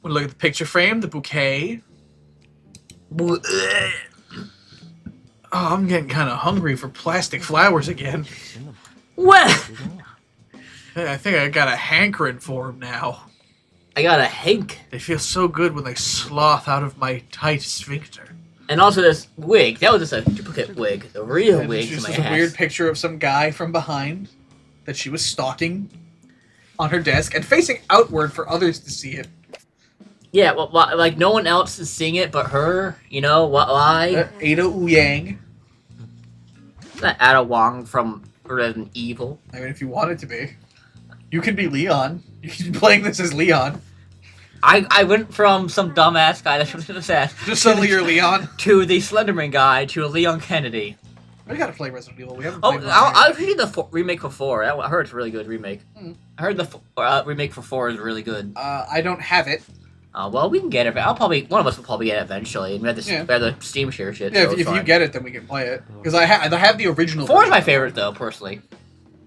Look at the picture frame, the bouquet. Oh, I'm getting kind of hungry for plastic flowers again. Well, I think I got a hankering for them now. I got a hank. They feel so good when they sloth out of my tight sphincter. And also this wig. That was just a duplicate wig. The real wig. This was a weird picture of some guy from behind that she was stalking on her desk and facing outward for others to see it. Yeah, well, like no one else is seeing it but her. You know why? Ada Ouyang. Not Ada Wong from Resident Evil. I mean, if you wanted to be, you can be Leon. You can be playing this as Leon. I went from some dumbass guy that shoots in the set. Just suddenly you're Leon. To the Slenderman guy to a Leon Kennedy. We gotta play Resident Evil. We haven't Oh, played I've seen the remake for 4. I heard it's a really good remake. Hmm. I heard the remake for 4 is really good. I don't have it. Well, we can get it. One of us will probably get it eventually. We have the Steam share shit. Yeah, so if you get it, then we can play it. Because I have the original. 4 is my favorite, though, personally.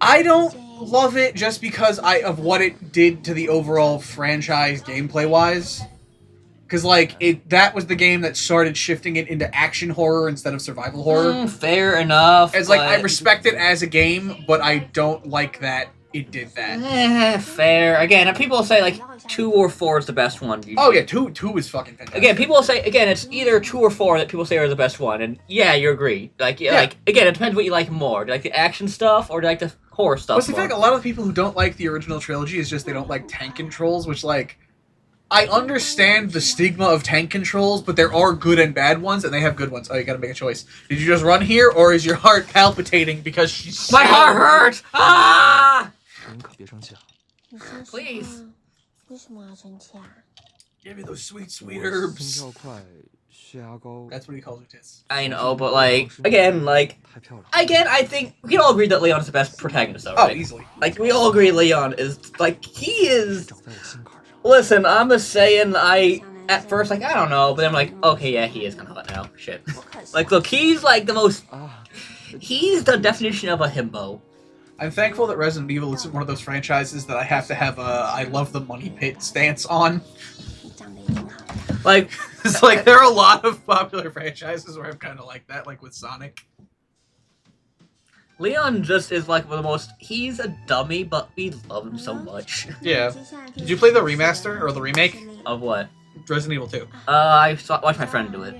I don't love it just because of what it did to the overall franchise gameplay-wise. Because, like, that was the game that started shifting it into action horror instead of survival horror. Fair enough. It's like, I respect it as a game, but I don't like that it did that. Fair. Again, people say, like, 2 or 4 is the best one. Usually. Oh, yeah, 2 is fucking fantastic. Again, people say, it's either 2 or 4 that people say are the best one, and yeah, you agree. Like, again, it depends what you like more. Do you like the action stuff, or do you like the horror stuff What's the more? fact, a lot of the people who don't like the original trilogy is just they don't like tank controls, which, like, I understand the stigma of tank controls, but there are good and bad ones, and they have good ones. Oh, you gotta make a choice. Did you just run here, or is your heart palpitating because she's My heart hurts! Ah! Please. Give me those sweet, sweet herbs. That's what he calls her tits. I know, but again, I think we can all agree that Leon is the best protagonist, though, right? Oh, easily. Like, we all agree Leon is, he is... Listen, I'm just saying, at first, I don't know, but I'm like, okay, yeah, he is kind of hot now. Shit. Like, look, he's, the most... He's the definition of a himbo. I'm thankful that Resident Evil isn't one of those franchises that I have to have a I love the money pit stance on. Like, it's like, there are a lot of popular franchises where I'm kind of like that, like with Sonic. Leon just is, one of the most... He's a dummy, but we love him so much. Yeah. Did you play the remaster, or the remake? Of what? Resident Evil 2. I watched my friend do it.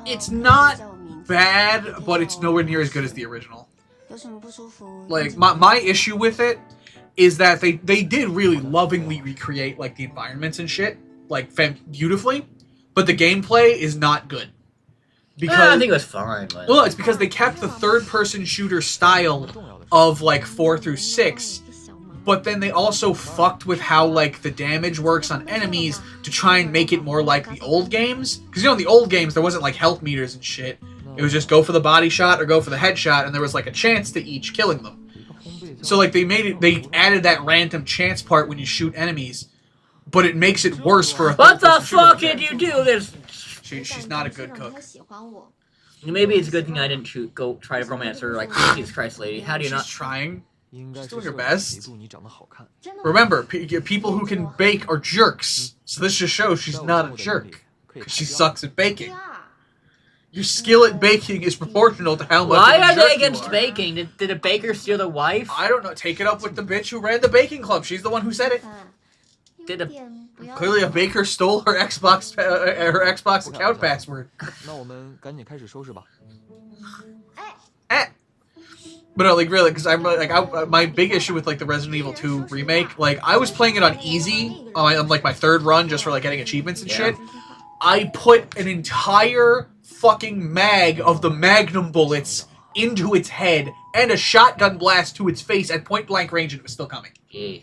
It's not bad, but it's nowhere near as good as the original. Like, my issue with it is that they did really lovingly recreate, the environments and shit, beautifully, but the gameplay is not good. Because I think it was fine, but... Well, it's because they kept the third-person shooter style of, 4 through 6, but then they also fucked with how, the damage works on enemies to try and make it more like the old games. Because, in the old games, there wasn't, health meters and shit. It was just go for the body shot or go for the headshot, and there was, a chance to each killing them. So, they added that random chance part when you shoot enemies, but it makes it worse for a What the fuck did you do this? She's not a good cook. Maybe it's a good thing I didn't go try to romance her, Jesus Christ, lady. How do you not... She's trying. She's doing her best. Remember, people who can bake are jerks, so this just shows she's not a jerk, because she sucks at baking. Your skill at baking is proportional to how much Why of a are jerk they you against are. baking? Did a baker steal their wife? I don't know. Take it up with the bitch who ran the baking club. She's the one who said it. Clearly a baker stole her Xbox account password. But no, really, because I'm my big issue with the Resident Evil 2 remake, I was playing it on easy on my third run just for getting achievements and shit. I put an entire fucking mag of the Magnum bullets into its head and a shotgun blast to its face at point blank range, and it was still coming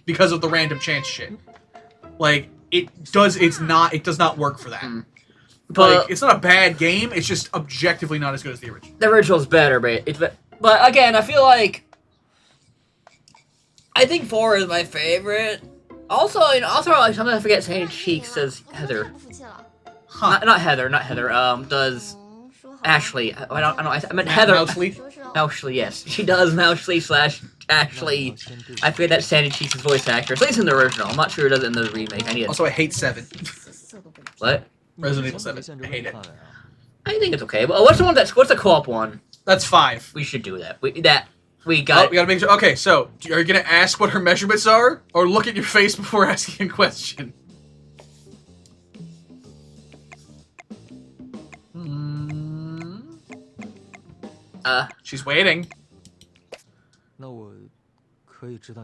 because of the random chance shit. It does not work for that. But it's not a bad game. It's just objectively not as good as the original. The original's better, but again, I feel I think 4 is my favorite. Also, sometimes I forget saying she says Heather. Huh. Not Heather. Does Ashley? I meant Heather. Mousley? Mousley, yes, she does Mousley / actually, I forget that Sandy Cheeks' voice actor. At least in the original. I'm not sure it does it in the remake. I need it. Also, I hate 7. What? Resident Evil 7. I hate it. I think it's okay. But what's the co-op one? That's 5. We should do that. We Oh, got. we gotta make sure. Okay, so are you gonna ask what her measurements are, or look at your face before asking a question? She's waiting.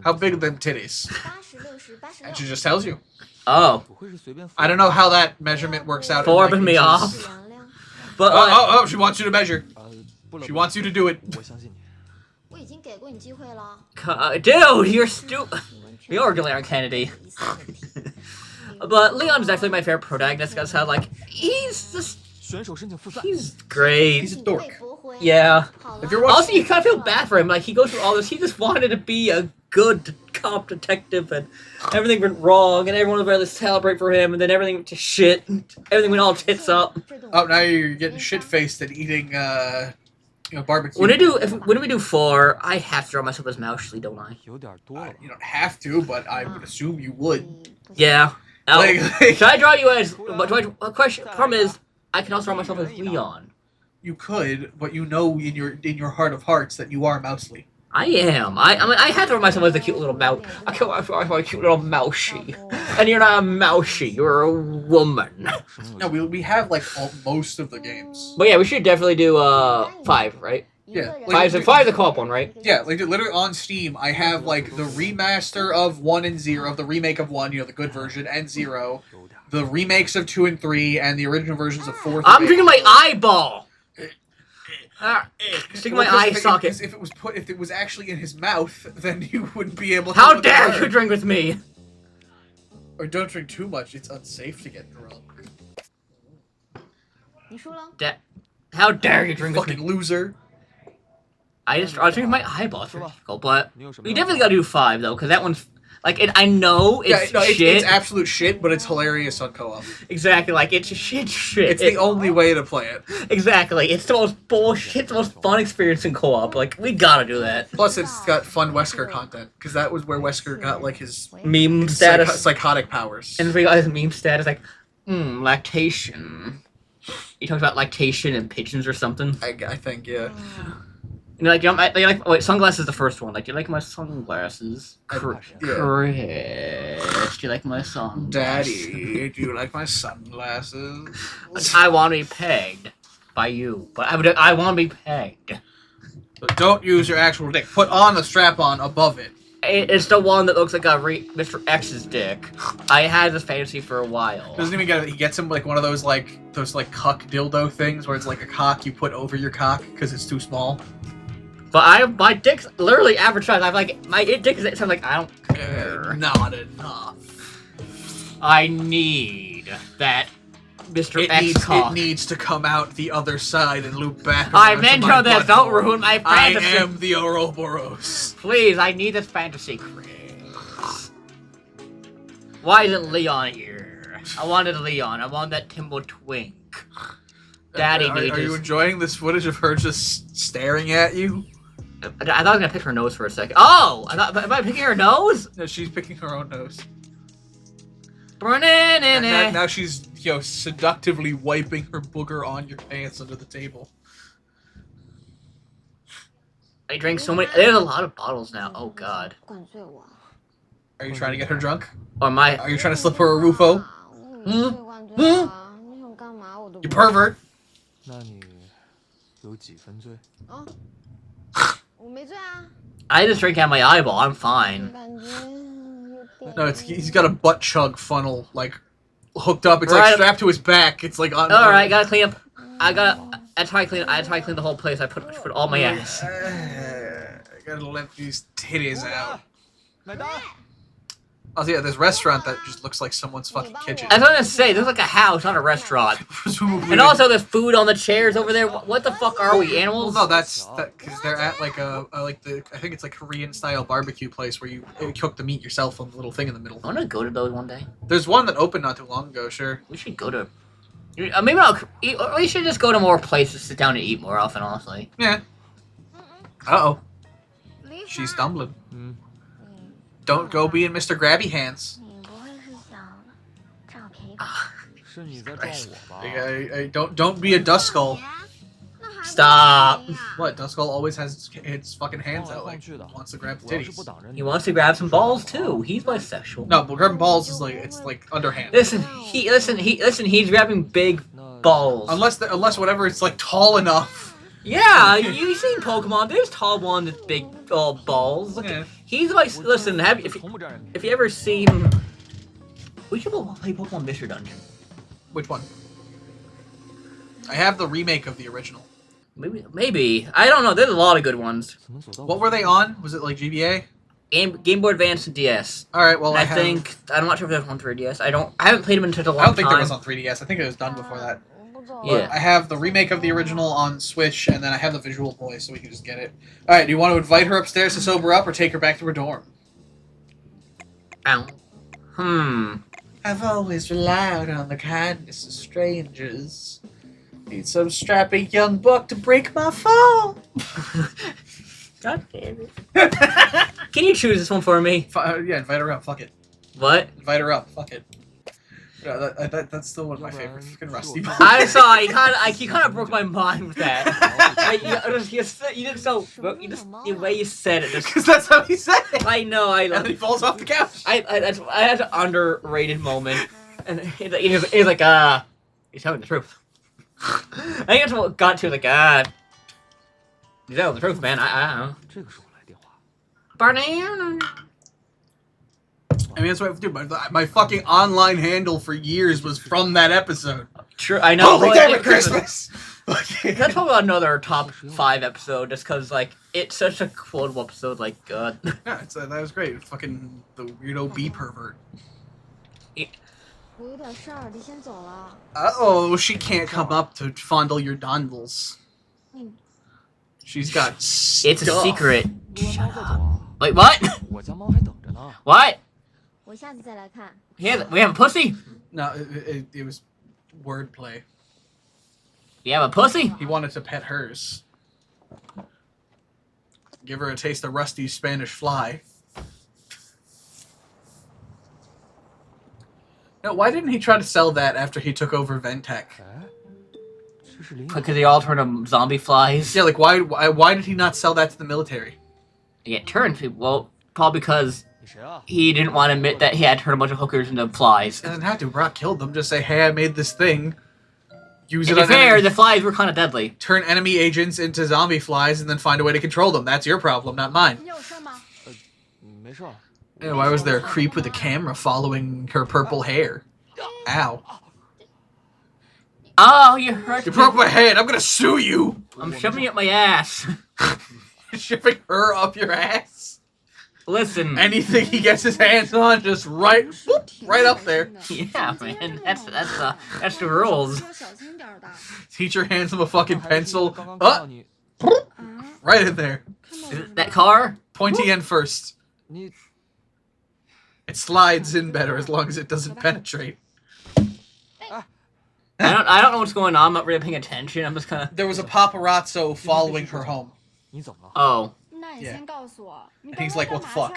How big are them titties? And she just tells you. Oh. I don't know how that memeasurement works out. Forbid me off. But oh, she wants you to measure. She wants you to do it. Dude, you're stupid. You're Leon Kennedy. But Leon's definitely my favorite protagonist because how like he's great. He's a dork. Yeah. If you're watching, Also, you kind of feel bad for him. Like he goes through all this. He just wanted to be a good cop detective, and everything went wrong, and everyone was ready to celebrate for him, and then everything went to shit. Everything went all tits up. oh, now you're getting shit faced and eating, barbecue. When we do 4, I have to draw myself as Mousely, don't I? You don't have to, but I would assume you would. Yeah. Now, Like- should I draw you as? But problem is, I can also draw myself as Leon. You could, but you know in your heart of hearts that you are Mousely. I am. I mean, I have to draw myself as a cute little mouse. I can't draw myself as a cute little mousey. And you're not a mousey. You're a woman. No, we have like most of the games. But yeah, we should definitely do 5, right? Yeah, Five's the co-op one, right? Yeah, like literally on Steam, I have like the remaster of 1 and 0, the remake of 1, the good version, and 0, the remakes of 2 and 3, and the original versions of 4. I'm drinking my eyeball. Stick my eye socket. If it was actually in his mouth, then you wouldn't be able to. How dare you drink with me? Or don't drink too much. It's unsafe to get drunk. How dare you drink with me? Fucking loser. I was drinking my eyeball. It's ridiculous, but we definitely gotta do 5 though, because that one's like I know it's shit. It's absolute shit, but it's hilarious on co-op. Exactly, like it's shit. It's the only way to play it. Exactly, it's the most bullshit, the most fun experience in co-op. Like we gotta do that. Plus, it's got fun Wesker content because that was where Wesker got like his meme status, psychotic powers. And we got his meme status like, lactation. He talks about lactation and pigeons or something. I think, yeah. You know, wait, sunglasses is the first one. Like, do you like my sunglasses? Chris, do you like my sunglasses? Daddy, do you like my sunglasses? I want to be pegged by you, but I want to be pegged. But don't use your actual dick. Put on the strap-on above it. It's the one that looks like Mr. X's dick. I had this fantasy for a while. Doesn't even get it. He gets him like one of those like cuck dildo things where it's like a cock you put over your cock because it's too small. But my dick's literally average size. I'm like, my dick is. So I'm like, I don't care. Not enough. I need that Mr. X cock. It needs to come out the other side and loop back. I'm into this. Don't ruin my fantasy. I am the OUROBOROS. Please, I need this fantasy, Chris. Why isn't Leon here? I wanted Leon. I want that Timbo Twink. Daddy needs. Are you enjoying this footage of her just staring at you? I thought I was gonna pick her nose for a second. Oh! Am I picking her nose? No, she's picking her own nose. And now she's, seductively wiping her booger on your pants under the table. I drank so many. There's a lot of bottles now. Oh god. Are you trying to get her drunk? Or Are you trying to slip her a Rufo? You pervert! I just drank out my eyeball. I'm fine. No, he's got a butt chug funnel hooked up. It's right. like strapped to his back. It's like on. All right, gotta clean up. That's how I clean. That's how I clean the whole place. I put all my ass. I gotta let these titties out. Oh yeah, this restaurant that just looks like someone's fucking kitchen. I was gonna say, this is like a house, not a restaurant. And also, there's food on the chairs over there. What the fuck are we, animals? Well, no, that's because they're at I think it's like Korean style barbecue place where you cook the meat yourself on the little thing in the middle. I wanna go to those one day. There's one that opened not too long ago. Sure. We should go to. Maybe we should just go to more places, sit down and eat more often. Honestly. Yeah. Uh-oh. She's stumbling. Don't go being Mr. Grabby Hands. Don't be a Duskull. Stop. What? Duskull always has its fucking hands out, like wants to grab the titties. He wants to grab some balls too. He's bisexual. No, but grabbing balls is like underhand. Listen, he's grabbing big balls. Unless whatever it's like tall enough. Yeah, you've seen Pokemon. There's tall ones with big balls. Yeah. He's like, listen, if you ever seen, we should play Pokemon Mystery Dungeon. Which one? I have the remake of the original. Maybe. I don't know. There's a lot of good ones. What were they on? Was it like GBA? Game Boy Advance and DS. All right. Well, I think I'm not sure if there's on 3DS. I haven't played them in such a long time. I don't think there was on 3DS. I think it was done before that. Yeah. I have the remake of the original on Switch, and then I have the Visual Boy, so we can just get it. All right. Do you want to invite her upstairs to sober up, or take her back to her dorm? Ow. I've always relied on the kindness of strangers. Need some strappy young buck to break my fall. God damn it. Can you choose this one for me? Yeah, invite her up. Fuck it. What? Invite her up. Fuck it. Yeah, that's still one of my favorite fucking Rusty. I saw. You kind of broke my mind with that. The way you said it. Because that's how he said it. I know. And then he falls off the couch. I had an underrated moment, and he's like, he's telling the truth. I think that's what got to, like, he's telling the truth, man. I don't know. Banana. I mean, that's what I have to do. My fucking online handle for years was from that episode. True, I know. Holy damn it, Christmas! That's probably another top 5 episode, just because, like, it's such a quotable episode, like, God. Yeah, that was great. Fucking the weirdo bee pervert. Uh-oh, she can't come up to fondle your dondles. She's got stuff. It's a secret. Shut up. Wait, what? What? We have a pussy? No, it was wordplay. We have a pussy? He wanted to pet hers. Give her a taste of Rusty's Spanish fly. No, why didn't he try to sell that after he took over Ventec? Because they all turned them zombie flies. Yeah, like why did he not sell that to the military? Yeah, turned people. Well, probably because he didn't want to admit that he had turned a bunch of hookers into flies. He doesn't have to. Brock killed them. Just say, hey, I made this thing. Use to it be on fair, enemy. the flies were kind of deadly. Turn enemy agents into zombie flies and then find a way to control them. That's your problem, not mine. Yeah, why was there a creep with a camera following her purple hair? Ow. Oh, you hurt You me. broke my head. I'm gonna sue you. I'm shoving it up my ass. Shoving her up your ass. Listen. Anything he gets his hands on, just right up there. Yeah, man. That's the rules. Teach your hands with a fucking pencil. Right in there. Is it that car? Pointy end first. It slides in better as long as it doesn't penetrate. I don't know what's going on. I'm not really paying attention. I'm just kind of. There was a paparazzo following her home. Oh. Yeah. And he's like, what the fuck?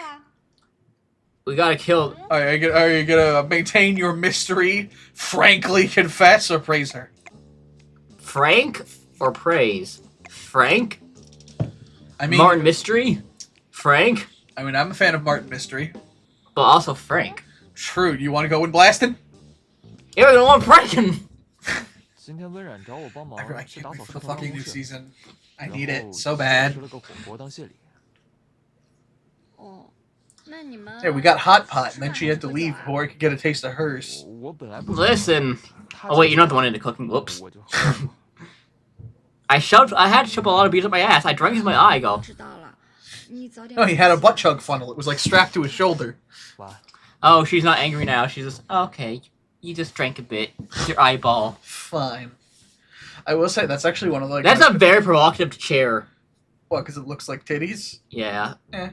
We gotta kill. Are you gonna maintain your mystery, frankly confess, or praise her? Frank or praise? Frank? I mean, Martin Mystery? Frank? I mean, I'm a fan of Martin Mystery. But also Frank. True. You want to go in blasting? Yeah, we're going pranking. I can't wait for the fucking new season. I need it so bad. Yeah, we got Hot Pot, and then she had to leave before I could get a taste of hers. Listen. Oh wait, you're not the one into cooking. Whoops. I had to shove a lot of beers up my ass. I drank into my eye. Go. No, he had a butt chug funnel. It was like strapped to his shoulder. Oh, she's not angry now. She's just okay. You just drank a bit. It's your eyeball. Fine. I will say that's actually one of the. That's a very provocative chair. What? Because it looks like titties. Yeah. Yeah,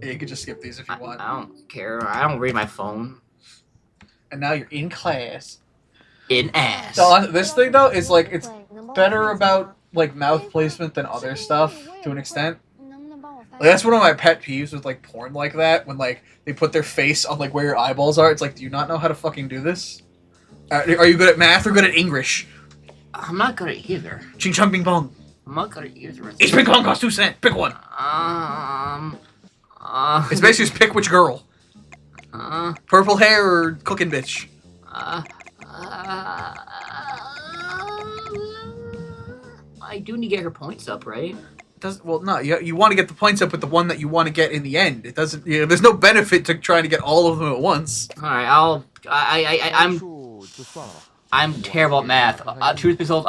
you could just skip these if you want. I don't care. I don't read my phone. And now you're in class. In ass. So, this thing though is like it's better about like mouth placement than other stuff to an extent. Like, that's one of my pet peeves with like porn like that. When like they put their face on like where your eyeballs are. It's like, do you not know how to fucking do this? Are you good at math or good at English? I'm not good at either. Ching chong bing bong. I'm not good at either. Each ping pong costs 2 cents. Pick one. It's basically just pick which girl. Purple hair or cooking bitch. I do need to get her points up, right? Well, no. You want to get the points up with the one that you want to get in the end. It doesn't. There's no benefit to trying to get all of them at once. All right, I'm terrible at math. Truth be told,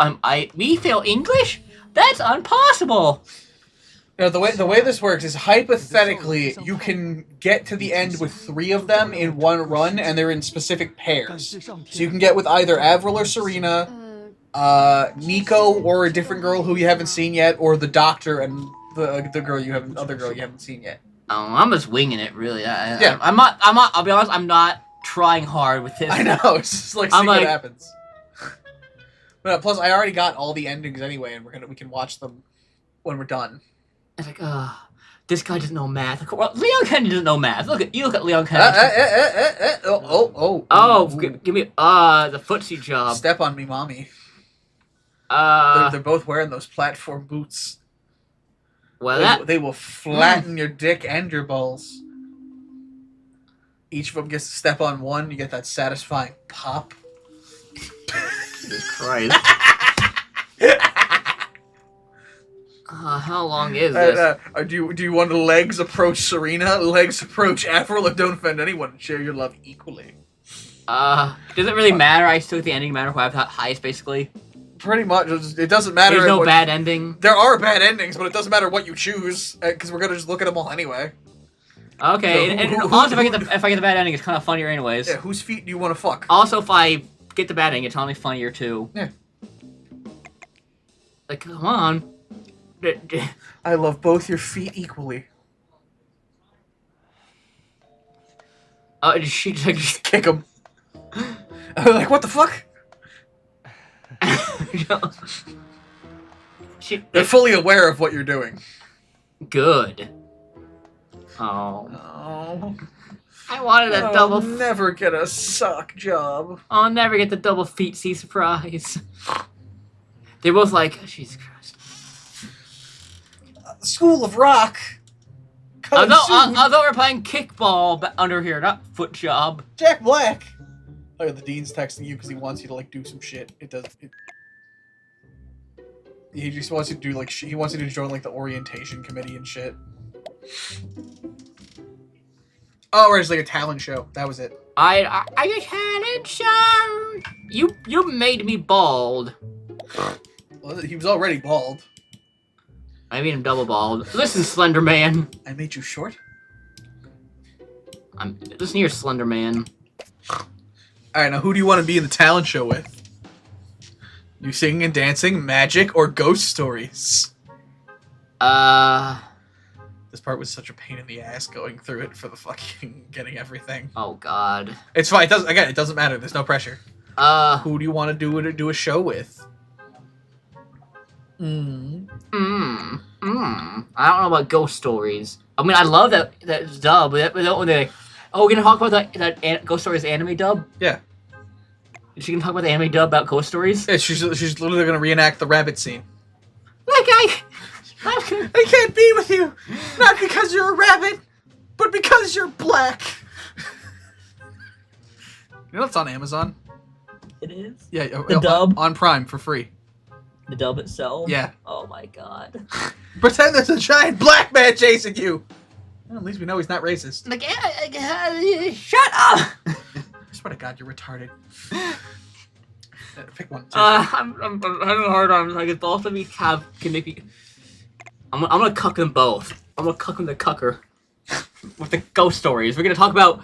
we fail English? That's impossible. The way this works is hypothetically you can get to the end with 3 of them in one run, and they're in specific pairs. So you can get with either Avril or Serena, Nico or a different girl who you haven't seen yet, or the Doctor and the girl you haven't seen yet. Oh, I'm just winging it, really. I'm not. I'll be honest. I'm not trying hard with this. I know. It's just like seeing what happens. But plus, I already got all the endings anyway, and we can watch them when we're done. It's like, this guy doesn't know math. Well, Leon Kennedy doesn't know math. Look at Leon Kennedy. Give me the footsie job. Step on me, mommy. They're both wearing those platform boots. Well, they will flatten your dick and your balls. Each of them gets to step on one. You get that satisfying pop. Jesus Christ. How long is this? Do you want the legs approach Serena, legs approach Avril, and don't offend anyone? Share your love equally. Does it really matter? I still get the ending no matter who I have the highest, basically. Pretty much. It doesn't matter. There's no bad ending. There are bad endings, but it doesn't matter what you choose because we're gonna just look at them all anyway. Okay, so, and also if I get the bad ending, it's kind of funnier anyways. Yeah, whose feet do you want to fuck? Also, if I get the bad ending, it's only funnier too. Yeah. Like, come on. I love both your feet equally. She just kick him. Like, what the fuck? They're fully aware of what you're doing. Good. Oh. I wanted a double. I'll never get a sock job. I'll never get the double feet-see surprise. They're both like, Jesus Christ. School of Rock. Although we're playing kickball under here, not foot job. Jack Black. Oh, yeah, the dean's texting you because he wants you to like do some shit. He just wants you to do like he wants you to join like the orientation committee and shit. Oh, or it's like a talent show. That was it. I a talent show. You made me bald. Well, he was already bald. I made him double bald. Listen, Slender Man. I made you short? Listen here, Slender Man. Alright, now who do you want to be in the talent show with? You singing and dancing, magic, or ghost stories? This part was such a pain in the ass going through it for the fucking getting everything. Oh god. It's fine. It doesn't matter. There's no pressure. Who do you want to do a show with? I don't know about ghost stories. I mean, I love that dub, but we're gonna talk about that ghost stories anime dub? Yeah. Is she gonna talk about the anime dub about ghost stories? Yeah, she's literally gonna reenact the rabbit scene. Like I can't be with you, not because you're a rabbit, but because you're black. You know it's on Amazon? It is? Yeah, the dub? On Prime for free. The dub itself? Yeah. Oh my god. Pretend there's a giant black man chasing you! Well, at least we know he's not racist. Like, shut up! I swear to God, you're retarded. Pick one. I'm having a hard time. Like, both of these can make me... I'm gonna cuck them both. I'm gonna cuck them the cucker. With the ghost stories. We're gonna talk about...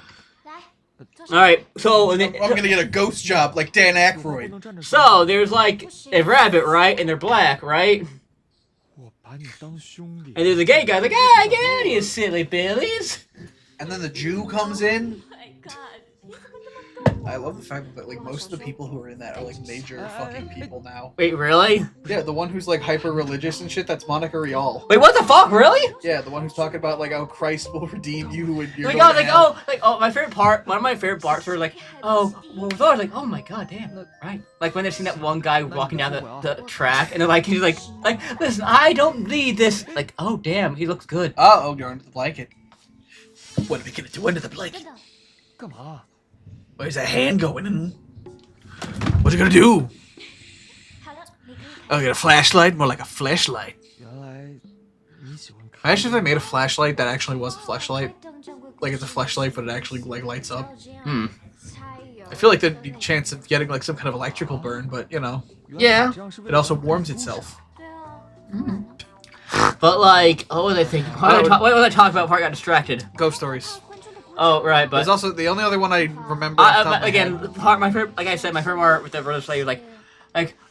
Alright, so... I'm gonna get a ghost job like Dan Aykroyd. So, there's like a rabbit, right? And they're black, right? And there's a gay guy, like, I get you silly billies. And then the Jew comes in. I love the fact that like most of the people who are in that are like major fucking people now. Wait, really? Yeah, the one who's like hyper religious and shit, that's Monica Rial. Wait, what the fuck? Really? Yeah, the one who's talking about like how Christ will redeem you and you're Like, going I was to like, hell. my favorite part, one of my favorite parts were like, oh, well, I was like, oh my god, damn, right. Like when they've seen that one guy walking down the track, and they're like, he's like, listen, I don't need this. Like, oh damn, he looks good. Oh, you're under the blanket. What are we gonna do under the blanket? Where's that hand going? What are you gonna do? Oh, you got a flashlight? More like a flashlight. Imagine if I made a flashlight that actually was a flashlight. Like it's a flashlight, but it actually like lights up. Hmm. I feel like there'd be a chance of getting like some kind of electrical burn, but you know. Yeah. It also warms itself. Mm. But like, what was I thinking? What was I talking about before I got distracted? Ghost stories. Oh, right, but... There's also, the only other one I remember off the top of my again, head. my favorite, like I said, my favorite part with the brother slave, like,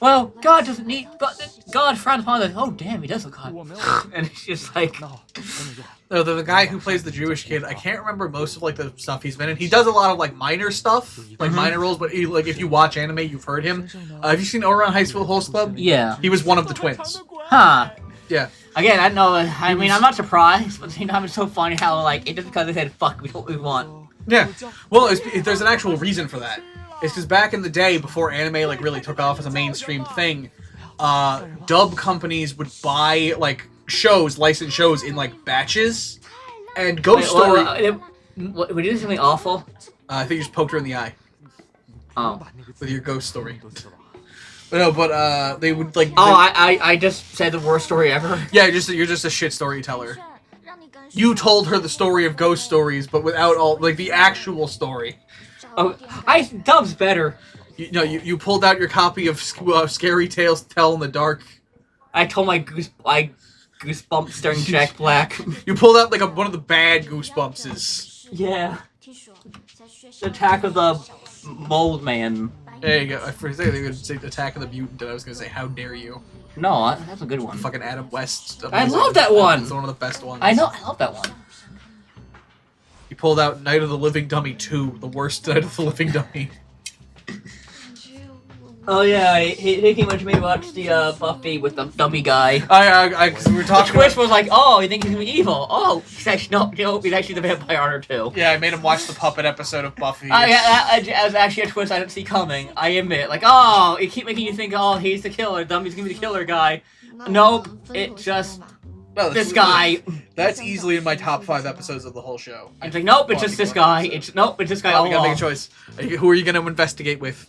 well, God doesn't need, God frowns upon it. Oh, damn, he does look hot. And it's just like... No, the guy who plays the Jewish kid, I can't remember most of, like, the stuff he's been in. He does a lot of, like, minor stuff, like, minor roles, but, he, like, if you watch anime, you've heard him. Have you seen Ouran High School Host Club? Yeah. He was one of the twins. Huh. Yeah. Again, I don't know, I mean, I'm not surprised, but at the same time, it's so funny how, like, it just because they said, fuck, we what we want. Yeah. Well, there's an actual reason for that. It's because back in the day, before anime, like, really took off as a mainstream thing, dub companies would buy, like, shows, licensed shows in, like, batches, and Ghost Story... Would you do something awful? I think you just poked her in the eye. Oh. With your Ghost Story. But they would, like... Oh, I just said the worst story ever? Yeah, you're just a shit storyteller. You told her the story of ghost stories, but without all, like, the actual story. Oh, dub's better. You pulled out your copy of Scary Tales to Tell in the Dark. I told my Goosebumps during Jack Black. You pulled out, like, one of the bad Goosebumpses. Yeah. The Attack of the Mold Man. There you go. I first they would say Attack of the Mutant, and I was gonna say, how dare you. No, that's a good one. Fucking Adam West. I love that one! It's one of the best ones. I know, I love that one. You pulled out Night of the Living Dummy 2, the worst Night of the Living Dummy. Oh yeah, he came to me to watch the Buffy with the dummy guy. Cause we were talking. The twist was like, oh, you think he's gonna be evil? Oh, he's actually he's actually the vampire hunter too. Yeah, I made him watch the puppet episode of Buffy. Yeah, that was actually a twist I didn't see coming. I admit, like, oh, it keep making you think, oh, he's the killer, Dummy's gonna be the killer guy. Nope, it just this guy. That's easily in my top 5 episodes of the whole show. It's like, nope, it's just this guy. It's this guy all We gotta along. make a choice. Who are you gonna investigate with?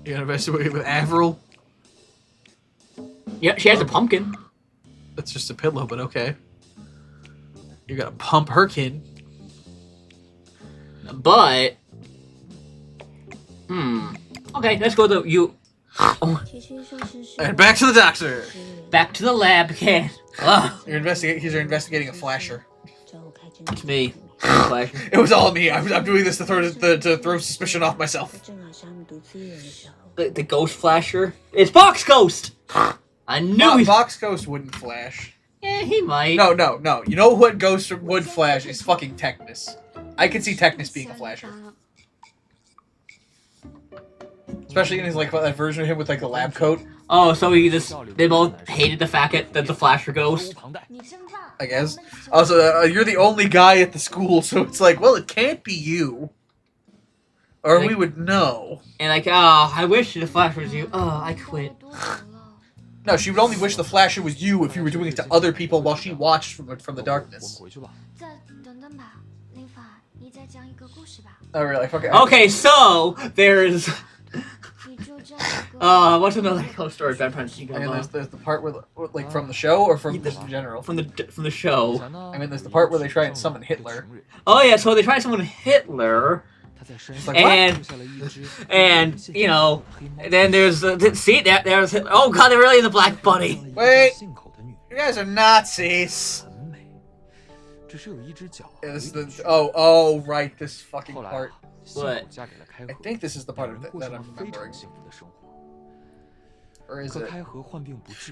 You gonna investigate with Avril? Yeah, she has a pumpkin. That's just a pillow, but okay. You gotta pump her kid. But okay, let's go to you. Oh. And back to the doctor. Back to the lab again. You're investigating a flasher. It's me. Flasher. It was all me. I'm doing this to throw suspicion off myself. The ghost flasher. It's Box Ghost. I knew Box Ghost wouldn't flash. Yeah, he might. No. You know what Ghost would flash is fucking Technus. I could see Technus being a flasher. Especially in his, like, that version of him with, like, the lab coat. Oh, so they both hated the fact that the flasher ghost. I guess. Also, you're the only guy at the school, so it's like, well, it can't be you. Or like, we would know. And like, oh, I wish the flasher was you. Oh, I quit. No, she would only wish the flasher was you if you were doing it to other people while she watched from the darkness. Oh, really? Okay, so there's. What's another ghost story? Bad friends. I mean, there's the part where, like, from the show or from just in general? From the show. I mean, there's the part where they try and summon Hitler. Oh yeah, so they try to summon Hitler. Like, and you know, then there's see there's Hitler. Oh god, they're really in the Black Bunny. Wait, you guys are Nazis. Oh, right, this fucking part. What? I think this is the part of it that I'm remembering. Or is it?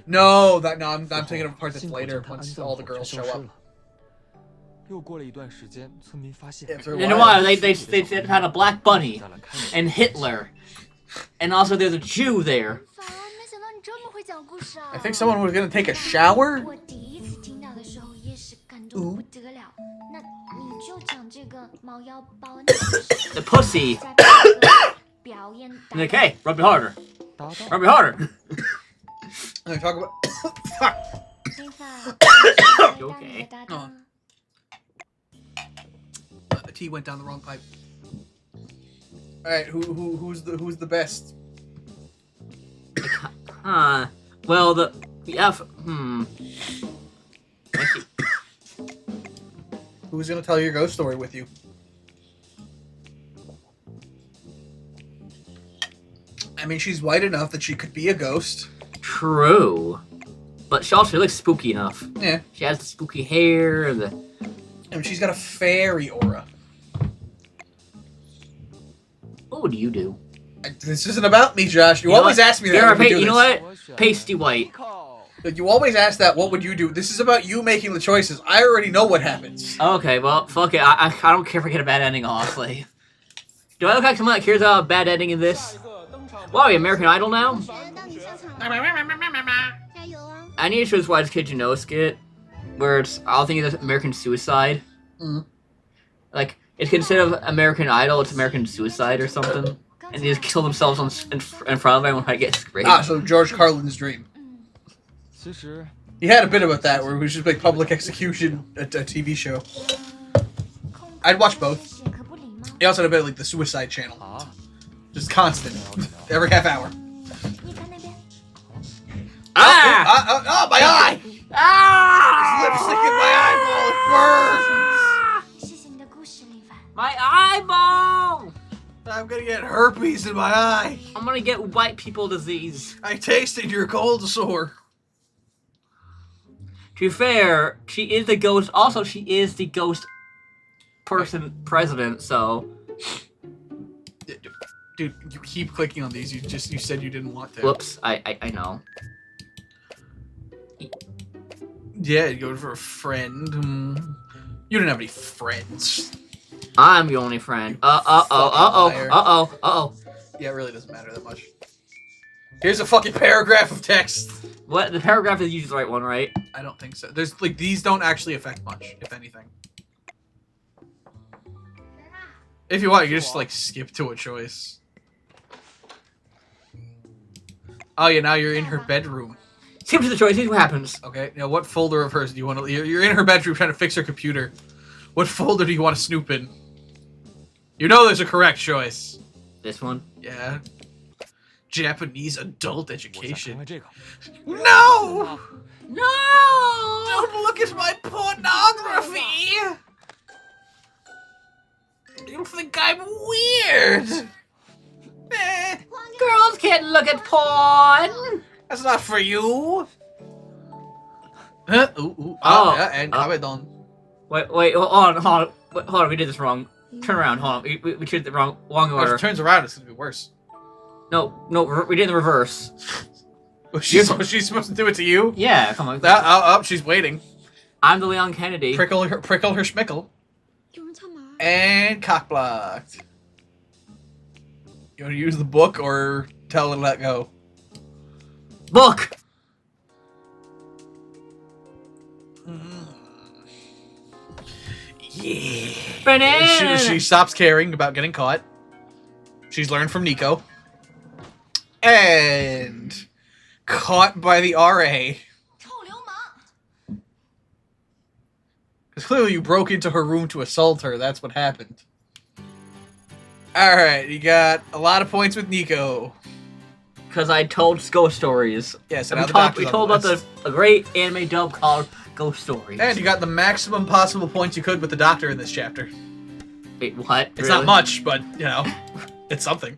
No, I'm thinking of a part that's later, once all the girls show up. 又过了一段时间，村民发现。 After a In a while. while, they found a black bunny and Hitler, and also there's a Jew there. 凡，没想到你这么会讲故事啊！ I think someone was gonna take a shower. 我第一次听到的时候也是感动不得了。那你就讲这个猫腰包那个 The pussy. 在这个表演。 Like, hey, rub it harder. 搭档 Rub it harder. I'm gonna talk about. Fuck. 非凡， Okay. 搭档。 The tea went down the wrong pipe. All right, who's the best? Huh. Well, the F. Who's gonna tell your ghost story with you? I mean, she's white enough that she could be a ghost. True. But she also looks spooky enough. Yeah. She has the spooky hair. The I mean, she's got a fairy aura. what would you do? This isn't about me, Josh. You know always what? ask me that. You're when we do you know this. what? Pasty white. Like, you always ask that. What would you do? This is about you making the choices. I already know what happens. Okay, well, fuck it. I don't care if I get a bad ending, honestly. Do I look like someone that cares about a bad ending in this? Well, are we American Idol now? 当你上场了，加油啊！ I need to show this Wise Kid You Know skit, where it's all thinking of American suicide. Mm. Like, it's instead of American Idol, it's American suicide or something. And they just kill themselves in front of everyone when I get scraped. Ah, so George Carlin's dream. 其实 He had a bit about that, where it was just like public execution, a TV show. I'd watch both. 可不礼貌。 He also had a bit of like the Suicide Channel, 啊， just constant, every half hour. 你看那边， Ah! My eye! Ah! Lipstick in my eyeball, it burns! 谢谢你的故事，李凡。 My eyeball! I'm gonna get herpes in my eye. I'm gonna get white people disease. I tasted your cold sore. To be fair, she is the ghost. Also, she is the ghost president, so... Dude, you keep clicking on these. You said you didn't want to. Whoops, I know. Yeah, you go for a friend. You didn't have any friends. I'm your only friend. Uh-oh. Yeah, it really doesn't matter that much. Here's a fucking paragraph of text. What? The paragraph is usually the right one, right? I don't think so. There's like these don't actually affect much, if anything. If you want, you just like skip to a choice. Oh yeah, now you're in her bedroom. Skip to the choice, see what happens. Okay, now what folder of hers do you want to... You're in her bedroom trying to fix her computer. What folder do you want to snoop in? You know there's a correct choice. This one? Yeah. Japanese adult 我想 education. 成为这个。 No! No! Don't look at my pornography! You'll think I'm weird! Eh, Girls can't look at porn! that's not for you! Huh? Ooh, Oh. yeah, and Kabedon. Wait, hold on. Wait, hold on, we did this wrong. Turn around, hold on. We did the wrong If order. it turns around, it's gonna be worse. No, we did the reverse. Was she supposed to do it to you? Yeah, come on. She's waiting. I'm the Leon Kennedy. Prickle her schmickle. 有人干嘛？ And cock blocked. You want to use the book or tell her to let go? Book! Yeah. Banana! She stops caring about getting caught. She's learned from Nico. And caught by the RA. 臭流氓！ Because clearly you broke into her room to assault her. That's what happened. Alright, you got a lot of points with Nico. Because I told ghost stories. Yes, And and we, now the we doctor's told on about the list. a great anime dub called Ghost Stories. And you got the maximum possible points you could with the doctor in this chapter. Wait, what? It's not much, but, you know, it's something.